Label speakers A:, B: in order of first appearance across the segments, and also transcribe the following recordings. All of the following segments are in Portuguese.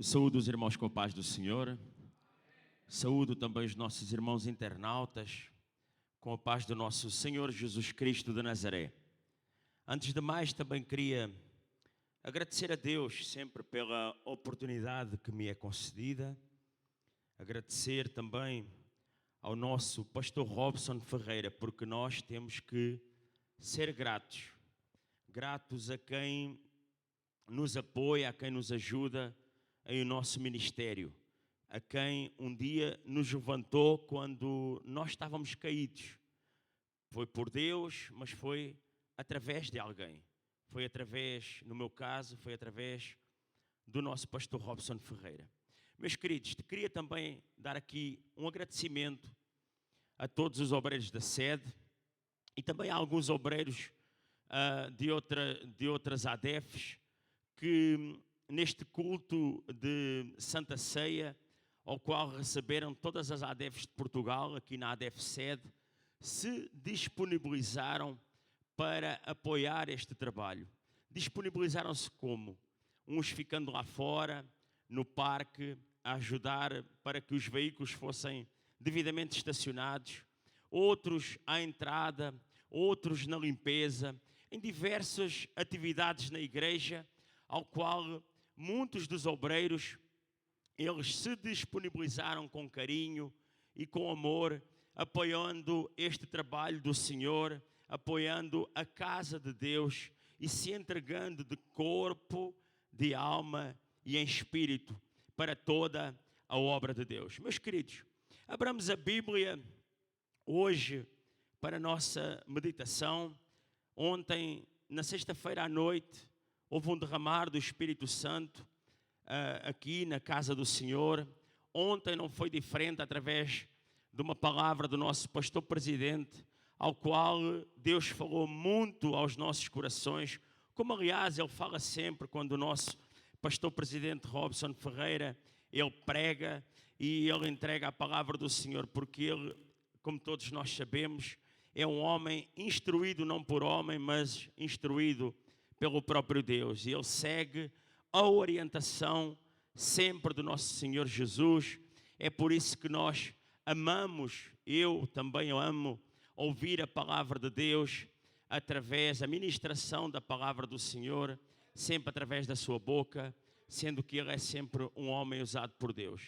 A: Saúdo os irmãos com a paz do Senhor. Saúdo também os nossos irmãos internautas com a paz do nosso Senhor Jesus Cristo de Nazaré. Antes de mais, também queria agradecer a Deus sempre pela oportunidade que me é concedida. Agradecer também ao nosso pastor Robson Ferreira, porque nós temos que ser gratos. Gratos a quem nos apoia, a quem nos ajuda em o nosso ministério, a quem um dia nos levantou quando nós estávamos caídos. Foi por Deus, mas foi através de alguém. Foi através, no meu caso, foi através do nosso pastor Robson Ferreira. Meus queridos, queria também dar aqui um agradecimento a todos os obreiros da sede e também a alguns obreiros de outras ADEFs que neste culto de Santa Ceia, ao qual receberam todas as ADEFs de Portugal, aqui na ADEF sede, se disponibilizaram para apoiar este trabalho. Disponibilizaram-se como? Uns ficando lá fora, no parque, a ajudar para que os veículos fossem devidamente estacionados, outros à entrada, outros na limpeza, em diversas atividades na igreja, ao qual muitos dos obreiros, eles se disponibilizaram com carinho e com amor, apoiando este trabalho do Senhor, apoiando a casa de Deus e se entregando de corpo, de alma e em espírito para toda a obra de Deus. Meus queridos, abramos a Bíblia hoje para a nossa meditação. Ontem, na sexta-feira à noite, houve um derramar do Espírito Santo aqui na casa do Senhor. Ontem não foi diferente, através de uma palavra do nosso pastor presidente, ao qual Deus falou muito aos nossos corações, como aliás ele fala sempre quando o nosso pastor presidente Robson Ferreira, ele prega e ele entrega a palavra do Senhor, porque ele, como todos nós sabemos, é um homem instruído não por homem, mas instruído pelo próprio Deus, e ele segue a orientação sempre do nosso Senhor Jesus. É por isso que nós amamos, eu também amo, ouvir a palavra de Deus através da ministração da palavra do Senhor, sempre através da sua boca, sendo que ele é sempre um homem usado por Deus.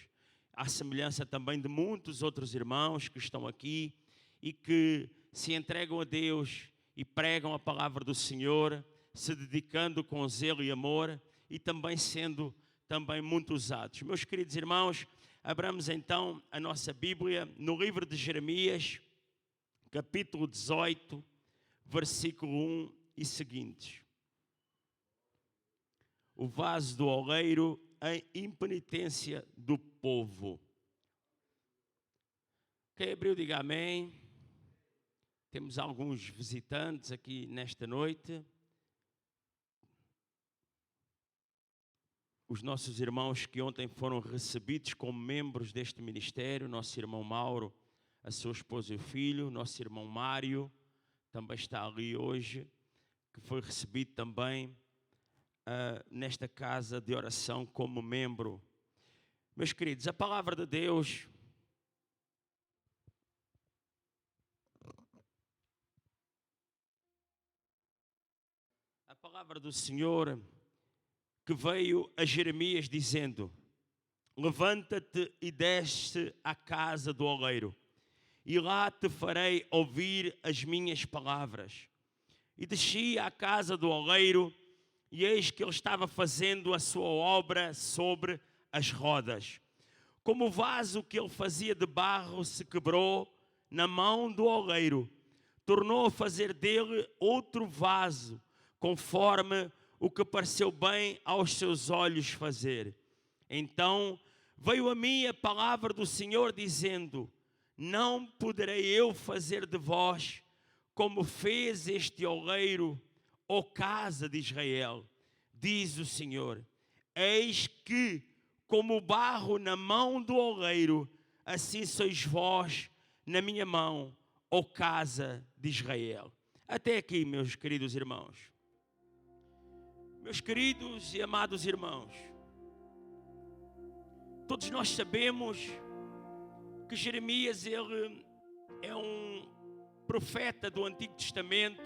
A: À semelhança também de muitos outros irmãos que estão aqui e que se entregam a Deus e pregam a palavra do Senhor, se dedicando com zelo e amor e também sendo também muito usados. Meus queridos irmãos, abramos então a nossa Bíblia no livro de Jeremias, capítulo 18, versículo 1 e seguintes. O vaso do oleiro, a impenitência do povo. Quem abriu, diga amém. Temos alguns visitantes aqui nesta noite. Os nossos irmãos que ontem foram recebidos como membros deste ministério, nosso irmão Mauro, a sua esposa e o filho, nosso irmão Mário, também está ali hoje, que foi recebido também nesta casa de oração como membro. Meus queridos, a palavra de Deus a palavra do Senhor que veio a Jeremias dizendo: levanta-te e desce à casa do oleiro, e lá te farei ouvir as minhas palavras. E desci à casa do oleiro, e eis que ele estava fazendo a sua obra sobre as rodas. Como o vaso que ele fazia de barro se quebrou na mão do oleiro, tornou a fazer dele outro vaso, conforme o que pareceu bem aos seus olhos fazer. Então veio a mim a palavra do Senhor dizendo: não poderei eu fazer de vós como fez este oleiro, ó casa de Israel, diz o Senhor. Eis que, como o barro na mão do oleiro, assim sois vós na minha mão, ó casa de Israel. Até aqui, meus queridos irmãos. Meus queridos e amados irmãos, Todos nós sabemos que Jeremias ele é um profeta do Antigo Testamento,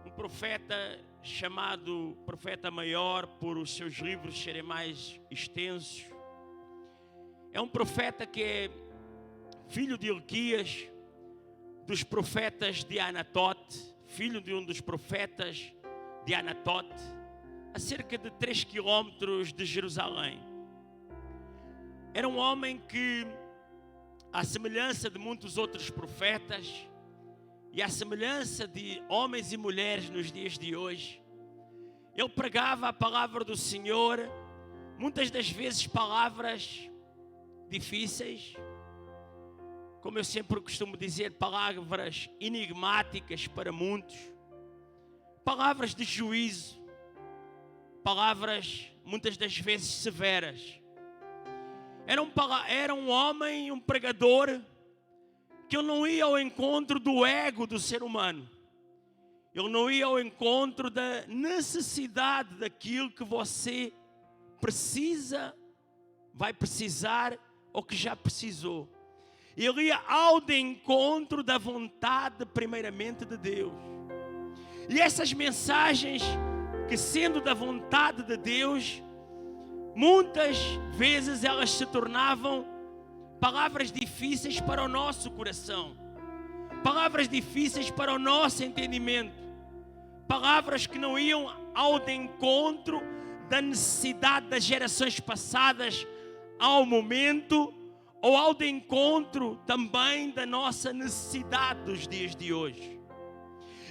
A: um profeta chamado profeta maior por os seus livros serem mais extensos. É um profeta que é filho de Ilquias, dos profetas de Anatote, filho de um dos profetas de Anatote, a cerca de 3 quilômetros de Jerusalém. Era um homem que, à semelhança de muitos outros profetas, e à semelhança de homens e mulheres nos dias de hoje, ele pregava a palavra do Senhor, muitas das vezes palavras difíceis, como eu sempre costumo dizer, palavras enigmáticas para muitos, palavras de juízo, palavras muitas das vezes severas. Era um homem, um pregador, que ele não ia ao encontro do ego do ser humano. Ele não ia ao encontro da necessidade daquilo que você precisa, vai precisar ou que já precisou. Ele ia ao de encontro da vontade primeiramente de Deus. E essas mensagens que, sendo da vontade de Deus, muitas vezes elas se tornavam palavras difíceis para o nosso coração, palavras difíceis para o nosso entendimento, palavras que não iam ao de encontro da necessidade das gerações passadas ao momento, ou ao de encontro também da nossa necessidade dos dias de hoje.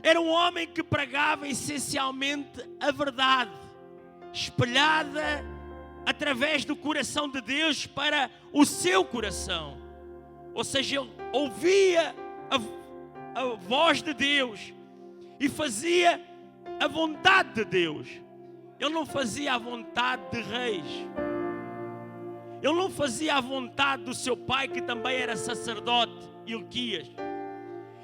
A: Era um homem que pregava essencialmente a verdade, espelhada através do coração de Deus para o seu coração. Ou seja, ele ouvia a voz de Deus e fazia a vontade de Deus. Ele não fazia a vontade de reis. Ele não fazia a vontade do seu pai, que também era sacerdote, Ilquias.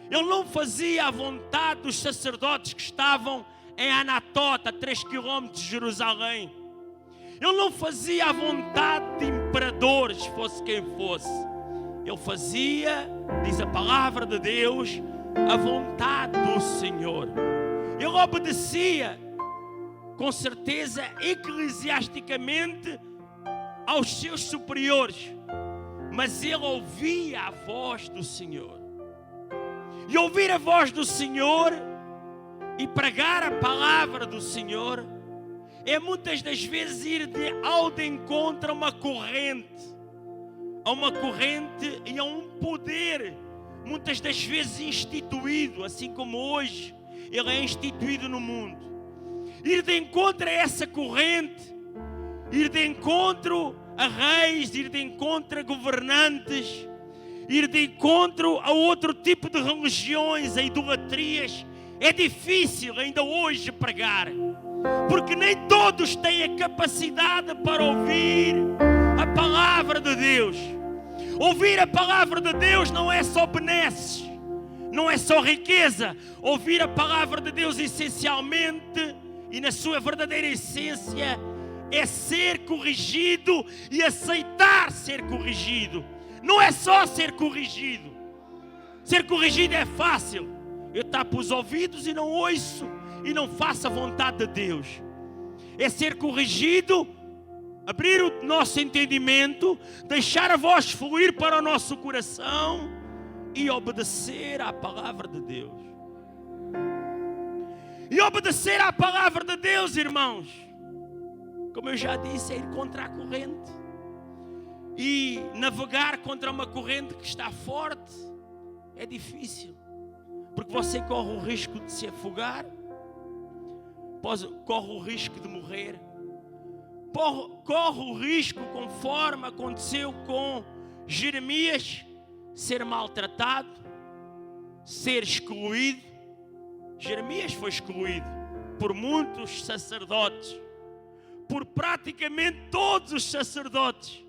A: Ele não fazia a vontade dos sacerdotes que estavam em Anatote, a 3 quilômetros de Jerusalém. Ele não fazia a vontade de imperadores, fosse quem fosse. Ele fazia, diz a palavra de Deus, a vontade do Senhor. Ele obedecia, com certeza, eclesiasticamente, aos seus superiores, mas ele ouvia a voz do Senhor. E ouvir a voz do Senhor e pregar a palavra do Senhor é muitas das vezes ir ao de encontro a uma corrente e a um poder, muitas das vezes instituído, assim como hoje ele é instituído no mundo. Ir de encontro a essa corrente, ir de encontro a reis, ir de encontro a governantes, ir de encontro a outro tipo de religiões, a idolatrias, é difícil ainda hoje pregar, porque nem todos têm a capacidade para ouvir a palavra de Deus. Ouvir a palavra de Deus não é só benesses, não é só riqueza. Ouvir a palavra de Deus essencialmente e na sua verdadeira essência é ser corrigido e aceitar ser corrigido. Não é só ser corrigido. Ser corrigido é fácil. Eu tapo os ouvidos e não ouço e não faço a vontade de Deus. É ser corrigido, abrir o nosso entendimento, deixar a voz fluir para o nosso coração e obedecer à palavra de Deus. E obedecer à palavra de Deus, irmãos, como eu já disse, é ir contra a corrente. E navegar contra uma corrente que está forte é difícil, porque você corre o risco de se afogar, corre o risco de morrer, corre o risco, conforme aconteceu com Jeremias, ser maltratado, ser excluído. Jeremias foi excluído por muitos sacerdotes, por praticamente todos os sacerdotes.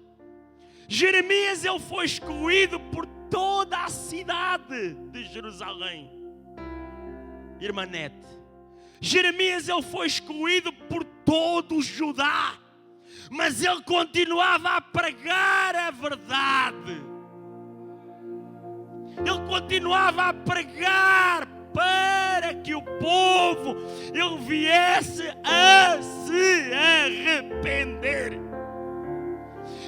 A: Jeremias, ele foi excluído por toda a cidade de Jerusalém. Irmã Nete, Jeremias, ele foi excluído por todo o Judá, mas ele continuava a pregar a verdade. Ele continuava a pregar para que o povo ele viesse a se arrepender.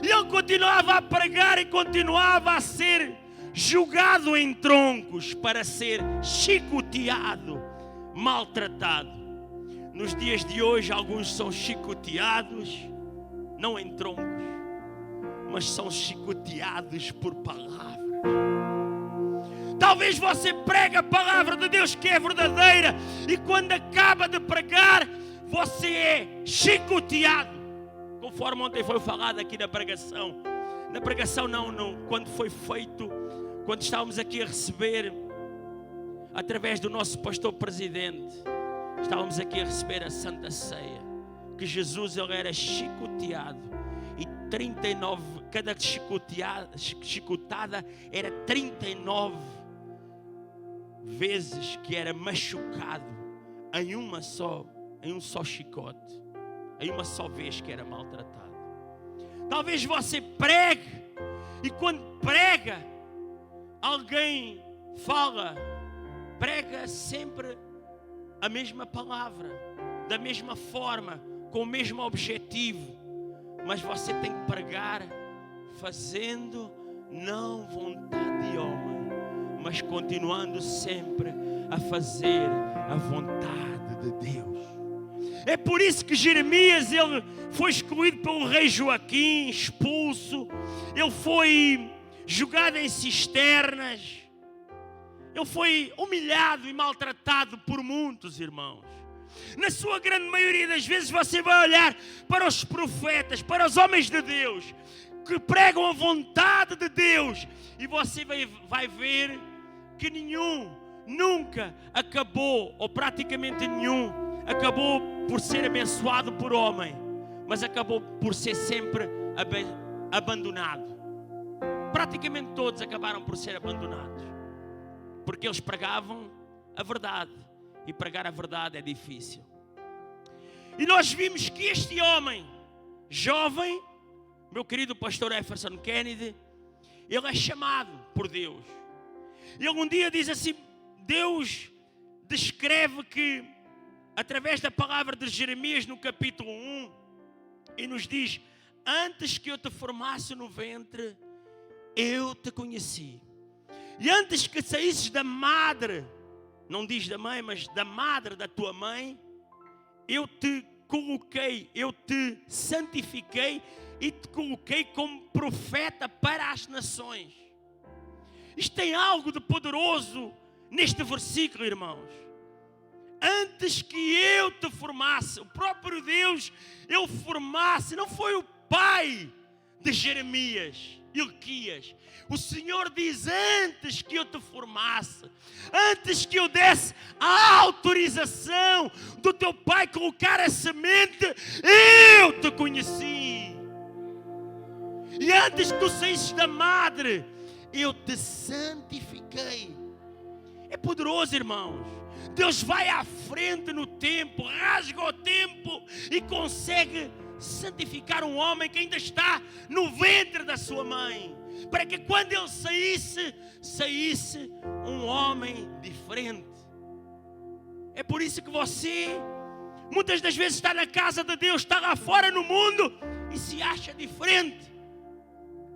A: E ele continuava a pregar e continuava a ser jogado em troncos para ser chicoteado, maltratado. Nos dias de hoje, alguns são chicoteados, não em troncos, mas são chicoteados por palavras. Talvez você prega a palavra de Deus que é verdadeira e quando acaba de pregar, você é chicoteado. Conforme ontem foi falado aqui na pregação. Na pregação não, quando foi feito, quando estávamos aqui a receber, através do nosso pastor presidente, estávamos aqui a receber a Santa Ceia, que Jesus ele era chicoteado e 39, cada chicotada era 39 vezes que era machucado em um só chicote, em uma só vez que era maltratado. Talvez você pregue e quando prega, alguém prega sempre a mesma palavra, da mesma forma, com o mesmo objetivo, mas você tem que pregar fazendo não vontade de homem, mas continuando sempre a fazer a vontade de Deus. É por isso que Jeremias ele foi escolhido pelo rei Joaquim, expulso, ele foi jogado em cisternas, ele foi humilhado e maltratado por muitos irmãos. Na sua grande maioria das vezes você vai olhar para os profetas, para os homens de Deus, que pregam a vontade de Deus, e você vai ver que nenhum nunca acabou, ou praticamente nenhum, acabou por ser abençoado por homem, mas acabou por ser sempre abandonado. Praticamente todos acabaram por ser abandonados, porque eles pregavam a verdade, e pregar a verdade é difícil. E nós vimos que este homem, jovem, meu querido pastor Jefferson Kennedy, ele é chamado por Deus. Ele um dia diz assim, Deus descreve que, através da palavra de Jeremias no capítulo 1, e nos diz, antes que eu te formasse no ventre, eu te conheci. E antes que saísses da madre, não diz da mãe, mas da madre da tua mãe, eu te coloquei, eu te santifiquei e te coloquei como profeta para as nações. Isto tem algo de poderoso neste versículo, irmãos. Antes que eu te formasse, o próprio Deus, ele formasse, não foi o pai de Jeremias, Ilquias. O Senhor diz, antes que eu te formasse, antes que eu desse a autorização do teu pai colocar a semente, eu te conheci. E antes que tu saísses da madre, eu te santifiquei. É poderoso, irmãos. Deus vai à frente no tempo, rasga o tempo e consegue santificar um homem que ainda está no ventre da sua mãe, para que quando ele saísse um homem diferente. É por isso que você muitas das vezes está na casa de Deus, está lá fora no mundo e se acha diferente.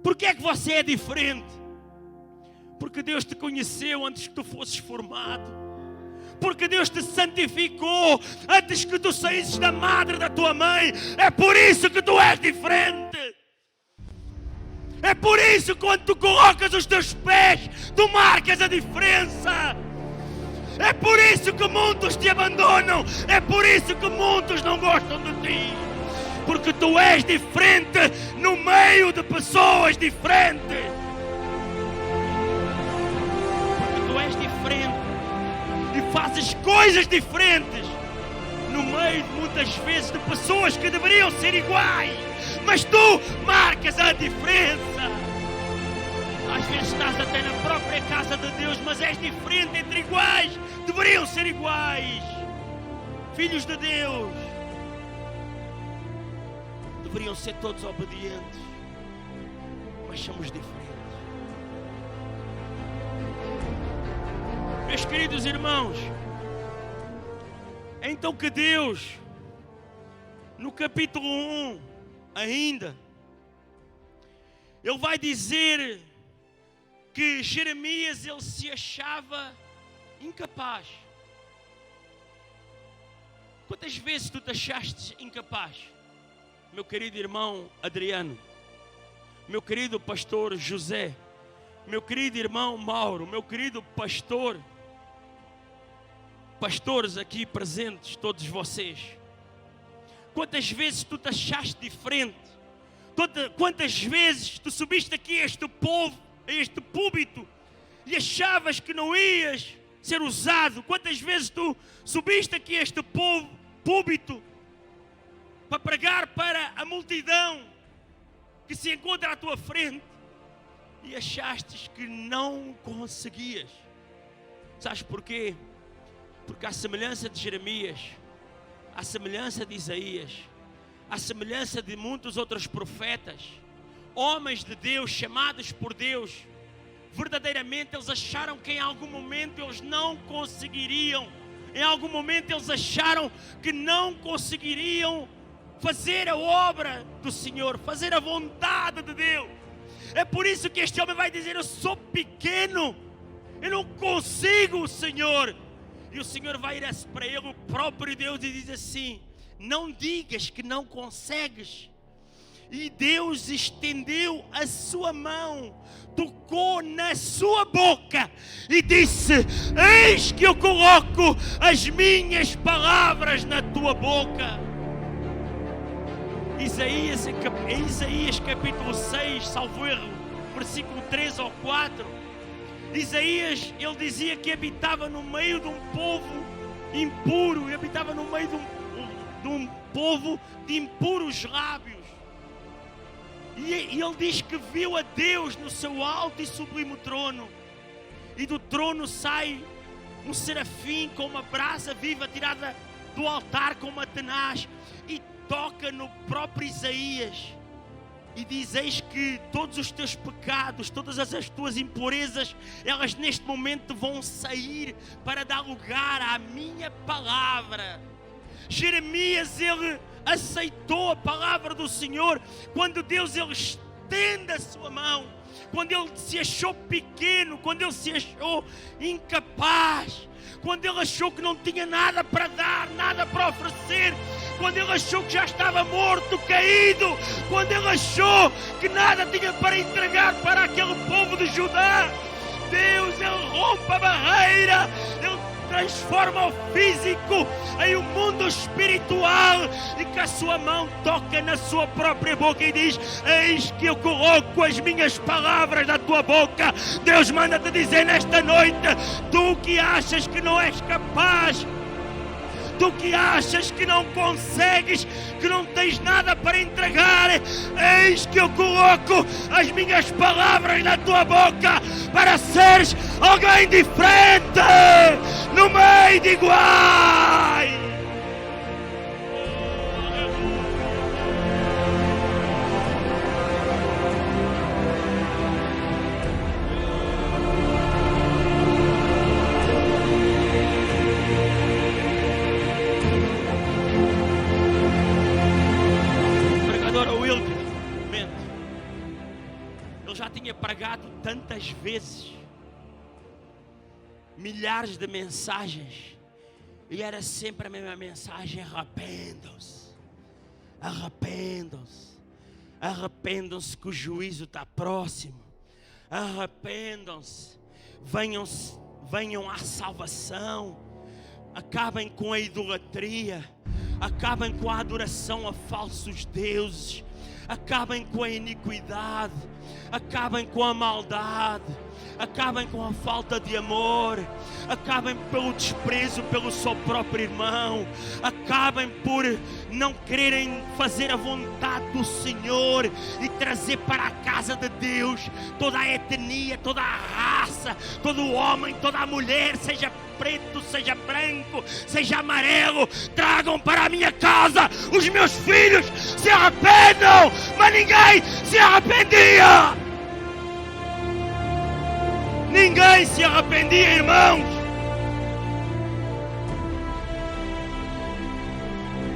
A: Por que é que você é diferente? Porque Deus te conheceu antes que tu fosses formado. Porque Deus te santificou antes que tu saísses da madre da tua mãe. É por isso que tu és diferente. É por isso que quando tu colocas os teus pés, tu marcas a diferença. É por isso que muitos te abandonam. É por isso que muitos não gostam de ti. Porque tu és diferente no meio de pessoas diferentes. Porque tu és diferente e fazes coisas diferentes no meio de muitas vezes de pessoas que deveriam ser iguais, mas tu marcas a diferença. Às vezes estás até na própria casa de Deus, mas és diferente entre iguais, deveriam ser iguais, filhos de Deus. deveriam ser todos obedientes, mas somos diferentes. Meus queridos irmãos, então que Deus, no capítulo 1 ainda, Ele vai dizer que Jeremias, ele se achava incapaz. Quantas vezes tu te achaste incapaz? Meu querido irmão Adriano, meu querido pastor José, meu querido irmão Mauro, meu querido pastor, pastores aqui presentes, todos vocês. Quantas vezes tu te achaste diferente? Quantas vezes tu subiste aqui a este povo, a este púlpito, e achavas que não ias ser usado? Quantas vezes tu subiste aqui a este púlpito para pregar para a multidão que se encontra à tua frente e achaste que não conseguias? Sabes porquê? Porque à semelhança de Jeremias, à semelhança de Isaías, à semelhança de muitos outros profetas, homens de Deus, chamados por Deus, verdadeiramente eles acharam que em algum momento eles não conseguiriam, em algum momento eles acharam que não conseguiriam fazer a obra do Senhor, fazer a vontade de Deus. É por isso que este homem vai dizer: eu sou pequeno, eu não consigo, Senhor. E o Senhor vai ir para ele, o próprio Deus, e diz assim: não digas que não consegues. E Deus estendeu a sua mão, tocou na sua boca e disse: eis que eu coloco as minhas palavras na tua boca. Isaías capítulo 6, salvo erro, versículo 3 ou 4. Isaías, ele dizia que habitava no meio de um povo impuro, e habitava no meio de um povo de impuros lábios. E ele diz que viu a Deus no seu alto e sublime trono, e do trono sai um serafim com uma brasa viva tirada do altar com uma tenaz, e toca no próprio Isaías e diz: eis que todos os teus pecados, todas as tuas impurezas, elas neste momento vão sair para dar lugar à minha palavra. Jeremias, ele aceitou a palavra do Senhor quando Deus ele estende a sua mão, quando ele se achou pequeno, quando ele se achou incapaz, quando ele achou que não tinha nada para dar, nada para oferecer, quando ele achou que já estava morto, caído, quando ele achou que nada tinha para entregar para aquele povo de Judá. Deus, ele rompe a barreira, ele transforma o físico em um mundo espiritual, e com a sua mão toca na sua própria boca e diz: eis que eu coloco as minhas palavras na tua boca. Deus manda te dizer nesta noite: tu que achas que não és capaz, tu que achas que não consegues, que não tens nada para entregar, eis que eu coloco as minhas palavras na tua boca para seres alguém diferente no meio de iguais. Tinha pregado tantas vezes, milhares de mensagens, e era sempre a mesma mensagem: arrependam-se, arrependam-se, arrependam-se que o juízo está próximo, arrependam-se, venham à salvação, acabem com a idolatria, acabem com a adoração a falsos deuses, acabem com a iniquidade, acabem com a maldade. acabem com a falta de amor, acabem pelo desprezo pelo seu próprio irmão, acabem por não quererem fazer a vontade do Senhor e trazer para a casa de Deus toda a etnia, toda a raça, todo o homem, toda a mulher, seja preto, seja branco, seja amarelo, tragam para a minha casa. Os meus filhos se arrependam, mas ninguém se arrependia. Ninguém se arrependia, irmãos.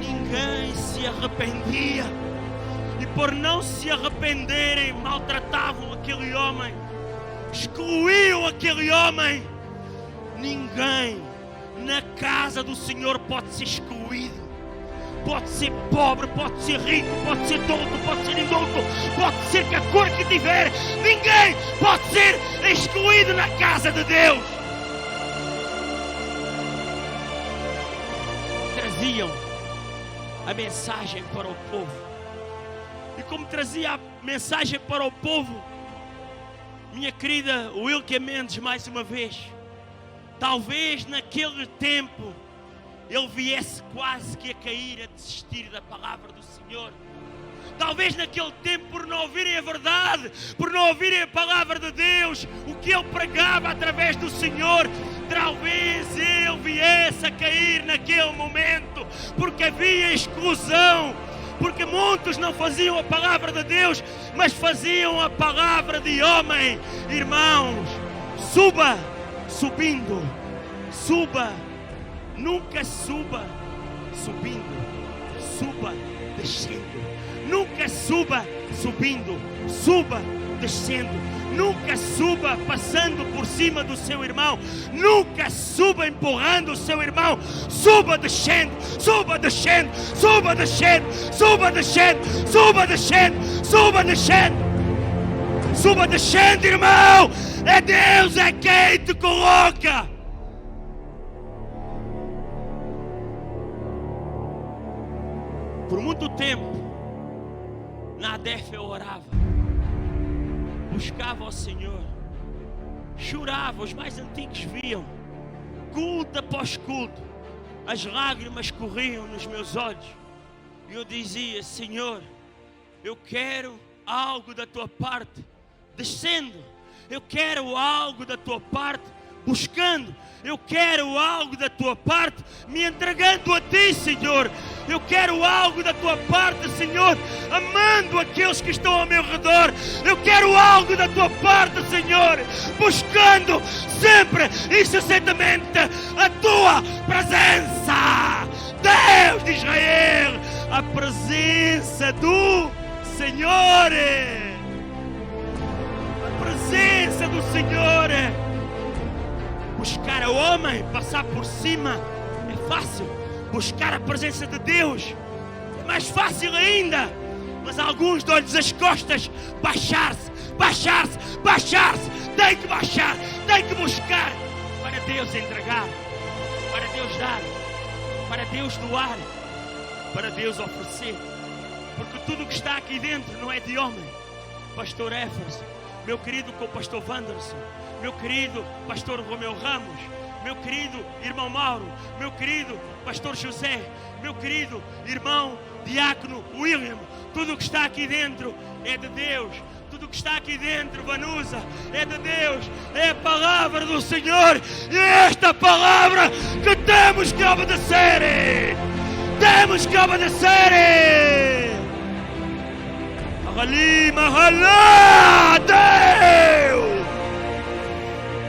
A: Ninguém se arrependia. E por não se arrependerem, maltratavam aquele homem, excluíam aquele homem. Ninguém na casa do Senhor pode ser excluído. Pode ser pobre, pode ser rico, pode ser douto, pode ser indulto, pode ser que a cor que tiver. Ninguém pode ser excluído na casa de Deus. Traziam a mensagem para o povo. E como trazia a mensagem para o povo, minha querida Wilke Mendes, mais uma vez, talvez naquele tempo ele viesse quase que a cair, a desistir da palavra do Senhor. Talvez naquele tempo, por não ouvirem a verdade, por não ouvirem a palavra de Deus, o que ele pregava através do Senhor, talvez ele viesse a cair naquele momento, porque havia exclusão, porque muitos não faziam a palavra de Deus, mas faziam a palavra de homem. Irmãos, suba, subindo, suba. Nunca suba subindo, suba descendo. Nunca suba subindo, suba descendo. Nunca suba passando por cima do seu irmão. Nunca suba empurrando o seu irmão. Suba descendo, suba descendo, suba descendo, suba descendo, suba descendo, suba descendo. Suba descendo, irmão. É Deus é quem te coloca. Por muito tempo, Nadef orava, buscava ao Senhor, chorava, os mais antigos viam, culto após culto, as lágrimas corriam nos meus olhos, e eu dizia: Senhor, eu quero algo da tua parte, descendo, eu quero algo da tua parte, buscando, eu quero algo da tua parte, me entregando a ti, Senhor. Eu quero algo da tua parte, Senhor, amando aqueles que estão ao meu redor. Eu quero algo da tua parte, Senhor, buscando sempre e incessantemente a tua presença. Deus de Israel, a presença do Senhor. A presença do Senhor. Buscar o homem, passar por cima é fácil. Buscar a presença de Deus é mais fácil ainda. Mas alguns dão-lhes as costas. Baixar-se, baixar-se, baixar-se. Tem que baixar, tem que buscar, para Deus entregar, para Deus dar, para Deus doar, para Deus oferecer. Porque tudo o que está aqui dentro não é de homem. Pastor Éfers, meu querido co-pastor Wanderson, meu querido pastor Romeu Ramos, meu querido irmão Mauro, meu querido pastor José, meu querido irmão diácono William, tudo o que está aqui dentro é de Deus. Tudo o que está aqui dentro, Vanusa, é de Deus, é a palavra do Senhor, e é esta palavra que temos que obedecer. Temos que obedecer. Ali, Mahalá, Deus!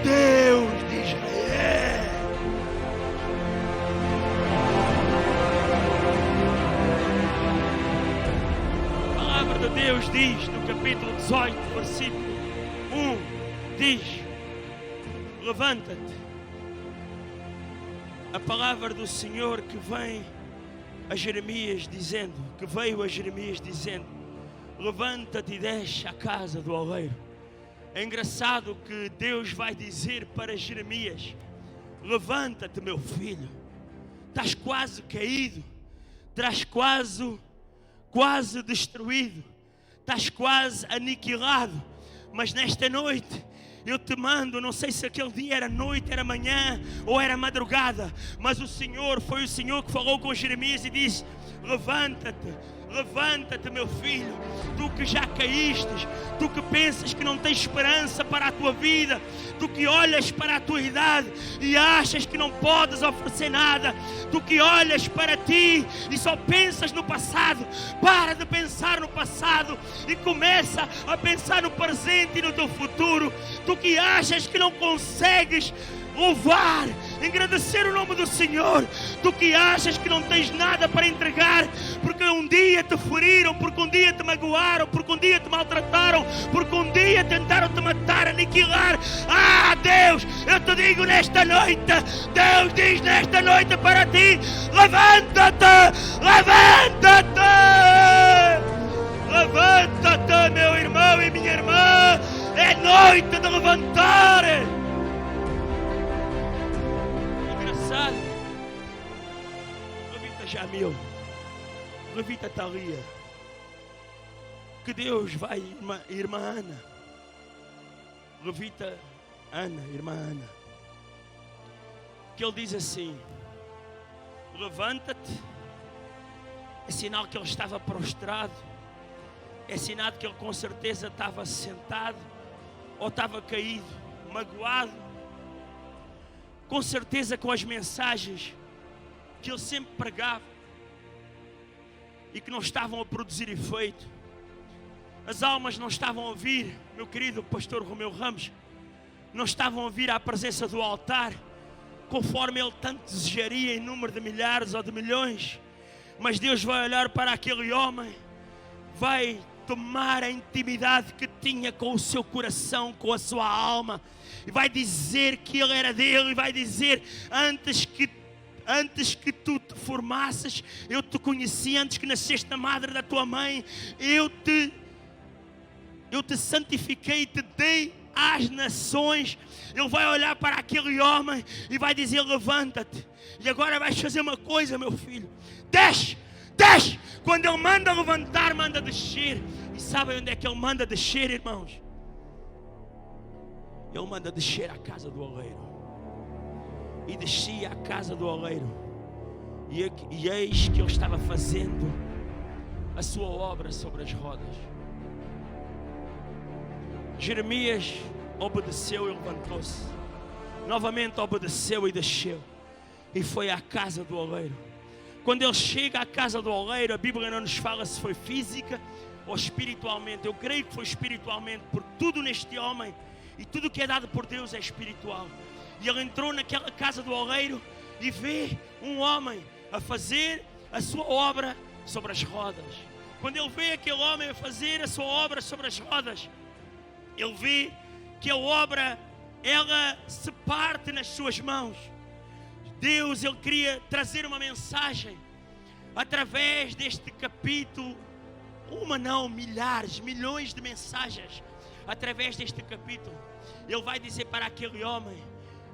A: Deus de Israel! A palavra de Deus diz no capítulo 18, versículo 1, diz: levanta-te. A palavra do Senhor que vem a Jeremias dizendo, que veio a Jeremias dizendo: levanta-te e desce à casa do oleiro. É engraçado que Deus vai dizer para Jeremias: levanta-te, meu filho, estás quase caído, estás quase destruído, estás quase aniquilado, mas nesta noite Eu te mando, não sei se aquele dia era noite, era manhã ou era madrugada, mas o Senhor, foi o Senhor que falou com Jeremias e disse: levanta-te, levanta-te, meu filho, tu que já caístes, tu que pensas que não tens esperança para a tua vida, tu que olhas para a tua idade e achas que não podes oferecer nada, tu que olhas para ti e só pensas no passado. Para de pensar no passado e começa a pensar no presente e no teu futuro. Tu que achas que não consegues louvar, engrandecer o nome do Senhor, tu que achas que não tens nada para entregar, porque um dia te feriram, porque um dia te magoaram, porque um dia te maltrataram, porque um dia tentaram te matar, aniquilar. Deus, eu te digo nesta noite, Deus diz nesta noite para ti: levanta-te, levanta-te, levanta-te, meu irmão e minha irmã. É noite de levantar. Levita Jamil, levita Thalia, que Deus vai, irmã Ana, levita Ana, irmã Ana, que Ele diz assim: levanta-te. É sinal que ele estava prostrado, é sinal que ele com certeza estava sentado ou estava caído, magoado, com certeza com as mensagens que ele sempre pregava e que não estavam a produzir efeito. As almas não estavam a vir, meu querido pastor Romeu Ramos, não estavam a vir à presença do altar conforme ele tanto desejaria, em número de milhares ou de milhões. Mas Deus vai olhar para aquele homem, vai tomar a intimidade que tinha com o seu coração, com a sua alma, e vai dizer que ele era dele, e vai dizer: antes que tu te formasses, eu te conheci, antes que nasceste na madre da tua mãe, eu te santifiquei e te dei às nações. Ele vai olhar para aquele homem e vai dizer: levanta-te, e agora vais fazer uma coisa, meu filho, desce, desce. Quando ele manda levantar, manda descer. E sabem onde é que ele manda descer, irmãos? Ele manda descer à casa do oleiro. E descia à casa do oleiro, e eis que ele estava fazendo a sua obra sobre as rodas. Jeremias obedeceu e levantou-se, novamente obedeceu e desceu, e foi à casa do oleiro. Quando ele chega à casa do oleiro, a Bíblia não nos fala se foi física ou espiritualmente. Eu creio que foi espiritualmente, porque tudo neste homem e tudo que é dado por Deus é espiritual. E ele entrou naquela casa do oleiro e vê um homem a fazer a sua obra sobre as rodas. Quando ele vê aquele homem a fazer a sua obra sobre as rodas, ele vê que a obra, ela se parte nas suas mãos. Deus, ele queria trazer uma mensagem através deste capítulo. Uma não, milhares, milhões de mensagens através deste capítulo. Ele vai dizer para aquele homem: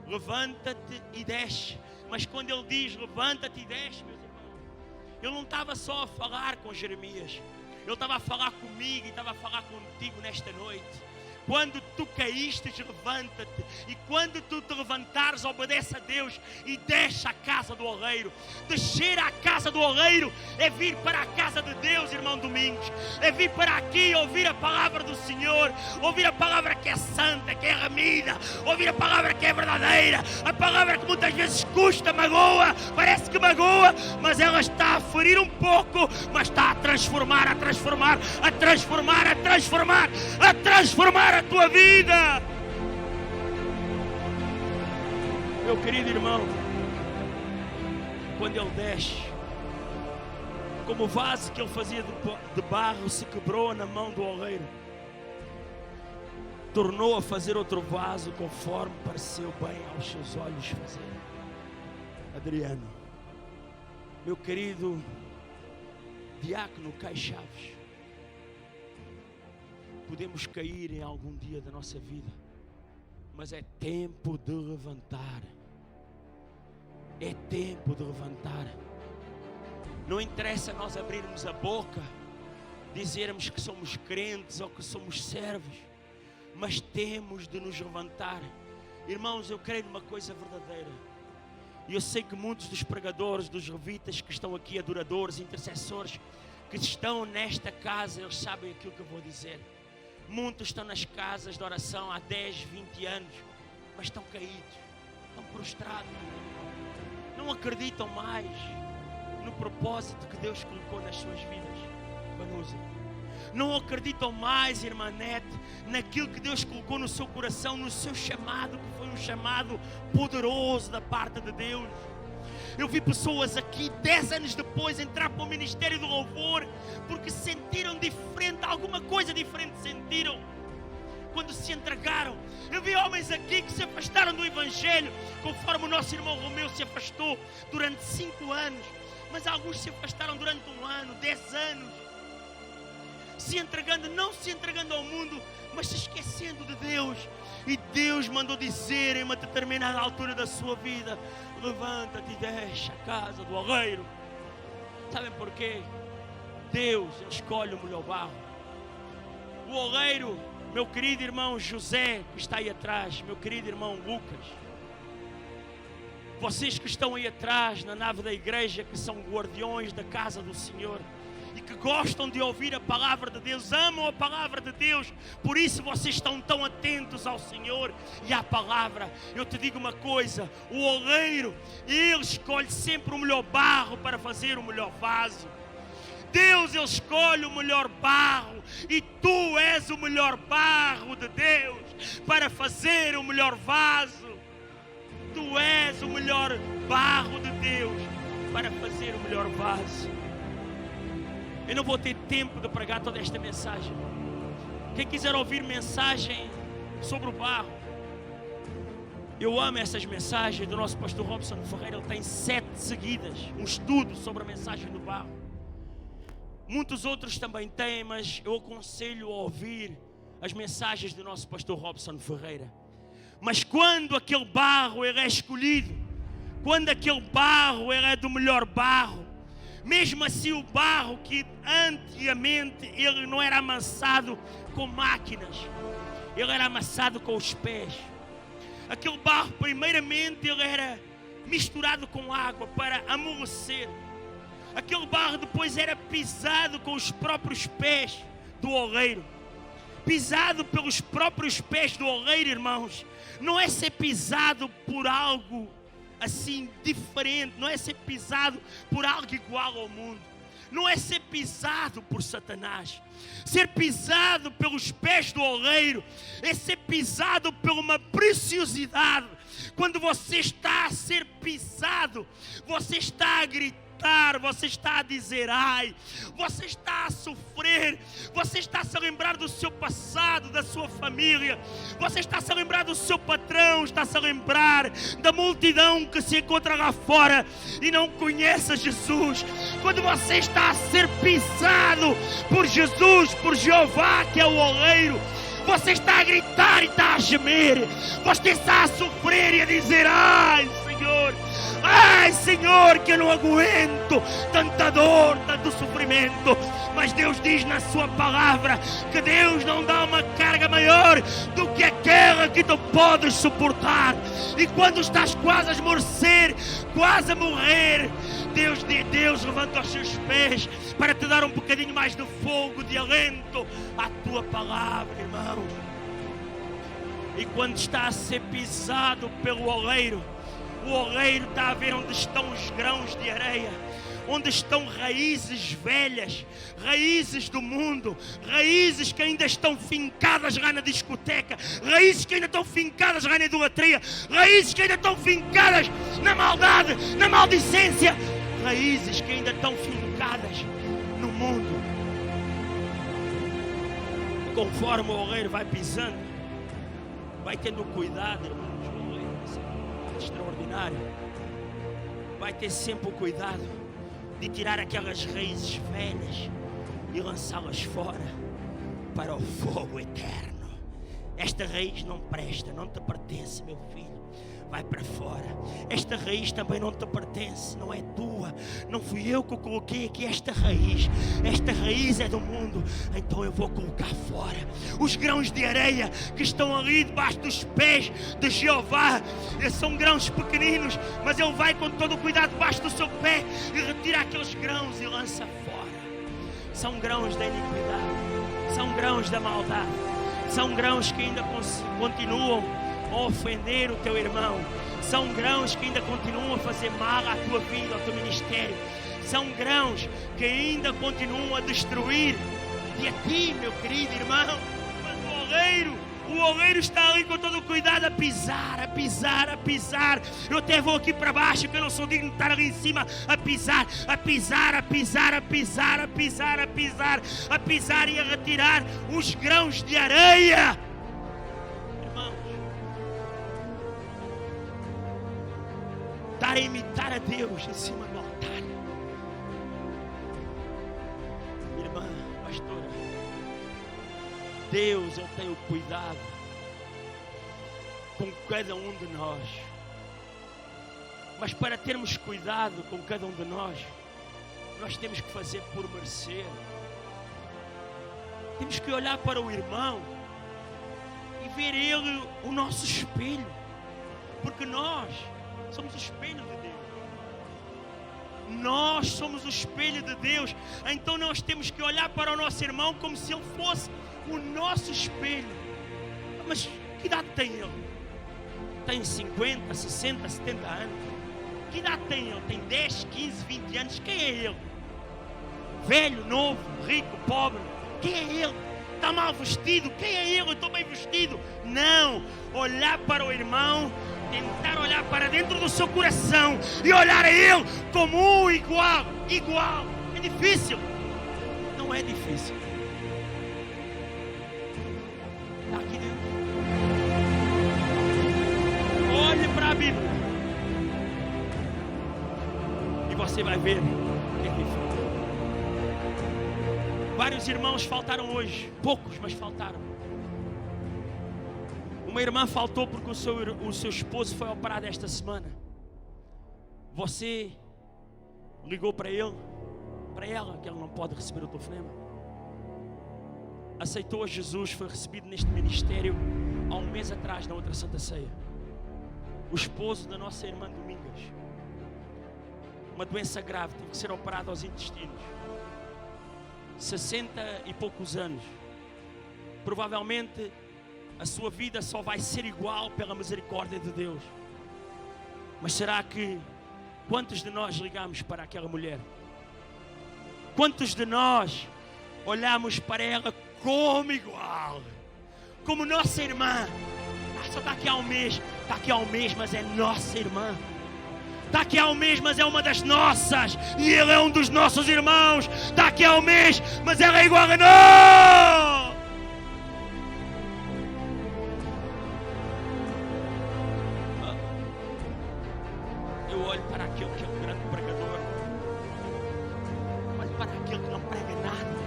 A: levanta-te e desce. Mas quando ele diz levanta-te e desce, meus irmãos, ele não estava só a falar com Jeremias, ele estava a falar comigo e estava a falar contigo nesta noite. Quando tu caíste, levanta-te. E quando tu te levantares, obedece a Deus e desce à casa do oleiro. Descer à casa do oleiro é vir para a casa de Deus, irmão Domingos. É vir para aqui, ouvir a palavra do Senhor, ouvir a palavra que é santa, que é remida, ouvir a palavra que é verdadeira, a palavra que muitas vezes custa, magoa, parece que magoa, mas ela está a ferir um pouco, mas está a transformar, a transformar, a transformar, a transformar, a transformar a tua vida. Meu querido irmão, quando ele desce, como o vaso que ele fazia de barro se quebrou na mão do oleiro, tornou a fazer outro vaso conforme pareceu bem aos seus olhos fazer. Adriano, meu querido diácono Caio Chaves, podemos cair em algum dia da nossa vida, mas é tempo de levantar. É tempo de levantar. Não interessa nós abrirmos a boca, dizermos que somos crentes ou que somos servos. mas temos de nos levantar. Irmãos, eu creio numa coisa verdadeira. E eu sei que muitos dos pregadores, dos levitas que estão aqui, adoradores, intercessores, que estão nesta casa, eles sabem aquilo que eu vou dizer. Muitos estão nas casas de oração há 10, 20 anos, mas estão caídos, estão prostrados, não acreditam mais no propósito que Deus colocou nas suas vidas. Vanusa, não acreditam mais, irmã Nete, naquilo que Deus colocou no seu coração, no seu chamado, que foi um chamado poderoso da parte de Deus. Eu vi pessoas aqui 10 anos depois entrar para o ministério do louvor porque sentiram diferente, alguma coisa diferente sentiram quando se entregaram. Eu vi homens aqui que se afastaram do Evangelho, conforme o nosso irmão Romeu se afastou durante 5 anos, mas alguns se afastaram durante 1 ano, 10 anos, se entregando, não se entregando ao mundo, mas se esquecendo de Deus. E Deus mandou dizer em uma determinada altura da sua vida: levanta-te e deixa a casa do oleiro. Sabem porquê? Deus escolhe o melhor barro. O oleiro, meu querido irmão José, que está aí atrás, meu querido irmão Lucas, vocês que estão aí atrás na nave da igreja, que são guardiões da casa do Senhor e que gostam de ouvir a palavra de Deus, amam a palavra de Deus, por isso vocês estão tão atentos ao Senhor e à palavra. Eu te digo uma coisa: o oleiro, ele escolhe sempre o melhor barro para fazer o melhor vaso. Deus, ele escolhe o melhor barro, e tu és o melhor barro de Deus para fazer o melhor vaso. Tu és o melhor barro de Deus para fazer o melhor vaso. Eu não vou ter tempo de pregar toda esta mensagem. Quem quiser ouvir mensagem sobre o barro, eu amo essas mensagens do nosso pastor Robson Ferreira. Ele tem 7 seguidas, um estudo sobre a mensagem do barro. Muitos outros também têm, mas eu aconselho a ouvir as mensagens do nosso pastor Robson Ferreira. Mas quando aquele barro ele é escolhido, quando aquele barro ele é do melhor barro, mesmo assim o barro que antigamente ele não era amassado com máquinas, ele era amassado com os pés. Aquele barro primeiramente ele era misturado com água para amolecer. Aquele barro depois era pisado com os próprios pés do oleiro. Pisado pelos próprios pés do oleiro, irmãos, não é ser pisado por algo assim diferente, não é ser pisado por algo igual ao mundo, não é ser pisado por Satanás. Ser pisado pelos pés do oleiro é ser pisado por uma preciosidade. Quando você está a ser pisado, você está a gritar, você está a dizer ai, você está a sofrer, você está a se lembrar do seu passado, da sua família, você está a se lembrar do seu patrão, está a se lembrar da multidão que se encontra lá fora e não conhece Jesus. Quando você está a ser pisado por Jesus, por Jeová, que é o oleiro, você está a gritar e está a gemer, você está a sofrer e a dizer ai, Senhor, ai, Senhor, que eu não aguento tanta dor, tanto sofrimento. Mas Deus diz na sua palavra que Deus não dá uma carga maior do que aquela que tu podes suportar. E quando estás quase a esmorecer, quase a morrer, Deus levanta os seus pés para te dar um bocadinho mais de fogo, de alento à tua palavra, irmão. E quando está a ser pisado pelo oleiro, o oleiro está a ver onde estão os grãos de areia, onde estão raízes velhas, raízes do mundo, raízes que ainda estão fincadas lá na discoteca, raízes que ainda estão fincadas lá na idolatria, raízes que ainda estão fincadas na maldade, na maldicência, raízes que ainda estão fincadas no mundo. Conforme o oleiro vai pisando, vai tendo cuidado, irmãos. O oleiro vai ser extraordinário. Vai ter sempre o cuidado de tirar aquelas raízes velhas e lançá-las fora para o fogo eterno. Esta raiz não presta, não te pertence, meu filho. vai para fora. Esta raiz também não te pertence, não é tua. Não fui eu que coloquei aqui esta raiz. Esta raiz é do mundo, então eu vou colocar fora. Os grãos de areia que estão ali debaixo dos pés de Jeová, são grãos pequeninos, mas Ele vai com todo o cuidado debaixo do seu pé e retira aqueles grãos e lança fora. São grãos da iniquidade, são grãos da maldade, são grãos que ainda continuam a ofender o teu irmão. São grãos que ainda continuam a fazer mal à tua vida, ao teu ministério. São grãos que ainda continuam a destruir. E a ti, meu querido irmão, mas o oleiro está ali com todo o cuidado a pisar, a pisar, a pisar. Eu até vou aqui para baixo, que eu não sou digno de estar ali em cima, a pisar, a pisar, a pisar, a pisar, a pisar, a pisar, a pisar e a retirar os grãos de areia. A imitar a Deus em cima do altar. Minha irmã, pastora, Deus, Ele tem o cuidado com cada um de nós. Mas para termos cuidado com cada um de nós, nós temos que fazer por merecer. Temos que olhar para o irmão e ver ele o nosso espelho, porque nós somos o espelho de Deus. Nós somos o espelho de Deus. Então nós temos que olhar para o nosso irmão como se ele fosse o nosso espelho. Mas que idade tem ele? Tem 50, 60, 70 anos? Que idade tem ele? Tem 10, 15, 20 anos? Quem é ele? Velho, novo, rico, pobre? Quem é ele? Está mal vestido? Quem é ele? Eu estou bem vestido? Não. Olhar para o irmão, tentar olhar para dentro do seu coração e olhar a Ele como um igual. É difícil? Não é difícil. Está aqui dentro. Olhe para a Bíblia e você vai ver o que é difícil. Vários irmãos faltaram hoje, poucos, mas faltaram. Uma irmã faltou porque o seu esposo foi operado esta semana. Você ligou para ele, para ela, que ela não pode receber o telefonema. Aceitou a Jesus, foi recebido neste ministério há um mês atrás, na outra Santa Ceia. O esposo da nossa irmã Domingas, uma doença grave, teve que ser operado aos intestinos. 60 e poucos anos. Provavelmente a sua vida só vai ser igual pela misericórdia de Deus. Mas será que quantos de nós ligamos para aquela mulher? Quantos de nós olhamos para ela como igual? Como nossa irmã? Só está aqui há um mês. Está aqui há um mês, mas é nossa irmã. Está aqui há um mês, mas é uma das nossas. E ele é um dos nossos irmãos. Está aqui há um mês, mas ela é igual a nós. Eu olho para aquele que é um grande pregador. Olho para aquele que não prega nada,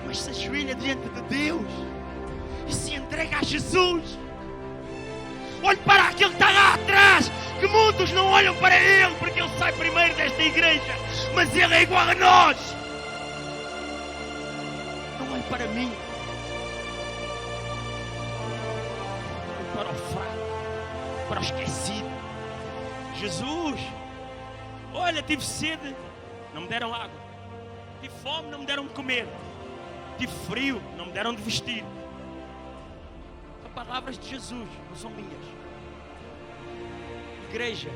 A: mas se ajoelha diante de Deus e se entrega a Jesus. Olho para aquele que está lá atrás, que muitos não olham para ele, porque ele sai primeiro desta igreja, mas ele é igual a nós. Não olho para mim, olho para o fraco, para o esquecido. Jesus, olha, tive sede, não me deram água. Tive fome, não me deram de comer. Tive frio, não me deram de vestir. São palavras de Jesus, não são minhas. Igreja,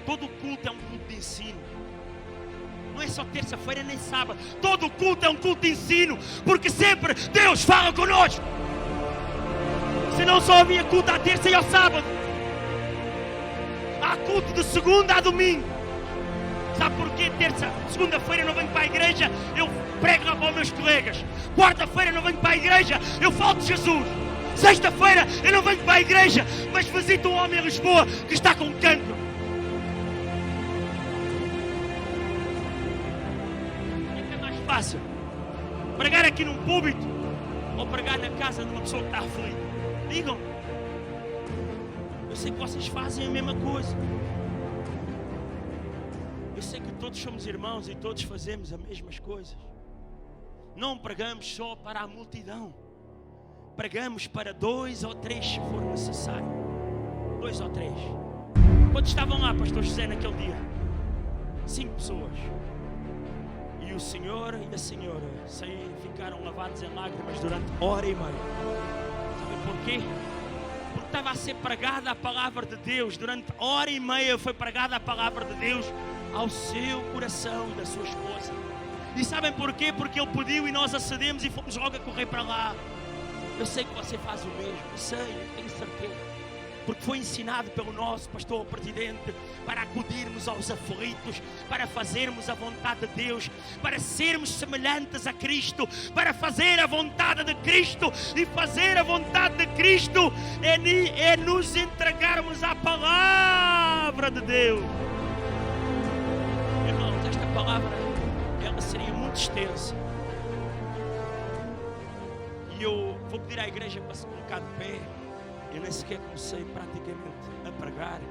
A: todo culto é um culto de ensino. Não é só terça-feira nem sábado. Todo culto é um culto de ensino, porque sempre Deus fala conosco. Senão só havia culto à terça e ao sábado. Há culto de segunda a domingo. Sabe porquê? Segunda-feira eu não venho para a igreja, eu prego lá para os meus colegas. Quarta-feira eu não venho para a igreja, eu falo de Jesus. Sexta-feira eu não venho para a igreja, mas visito um homem em Lisboa que está com cancro. O que é mais fácil? Pregar aqui num púlpito ou pregar na casa de uma pessoa que está aflita? Digam. Eu sei que vocês fazem a mesma coisa. Eu sei que todos somos irmãos e todos fazemos as mesmas coisas. Não pregamos só para a multidão. Pregamos para 2 ou 3 se for necessário. 2 ou 3. Quantos estavam lá, pastor José, naquele dia? 5 pessoas. E o senhor e a senhora ficaram lavados em lágrimas durante 1h30. Sabem porquê? Porque estava a ser pregada a palavra de Deus. Durante 1h30 foi pregada a palavra de Deus ao seu coração e da sua esposa. E sabem porquê? Porque ele pediu e nós acedemos e fomos logo a correr para lá. Eu sei que você faz o mesmo, eu sei, eu tenho certeza. Porque foi ensinado pelo nosso pastor presidente para acudirmos aos aflitos, para fazermos a vontade de Deus, para sermos semelhantes a Cristo, para fazer a vontade de Cristo. E fazer a vontade de Cristo é nos entregarmos à palavra de Deus. Irmãos, esta palavra, ela seria muito extensa. E eu vou pedir à igreja para se colocar de pé. Eu nem sequer comecei praticamente a pregar.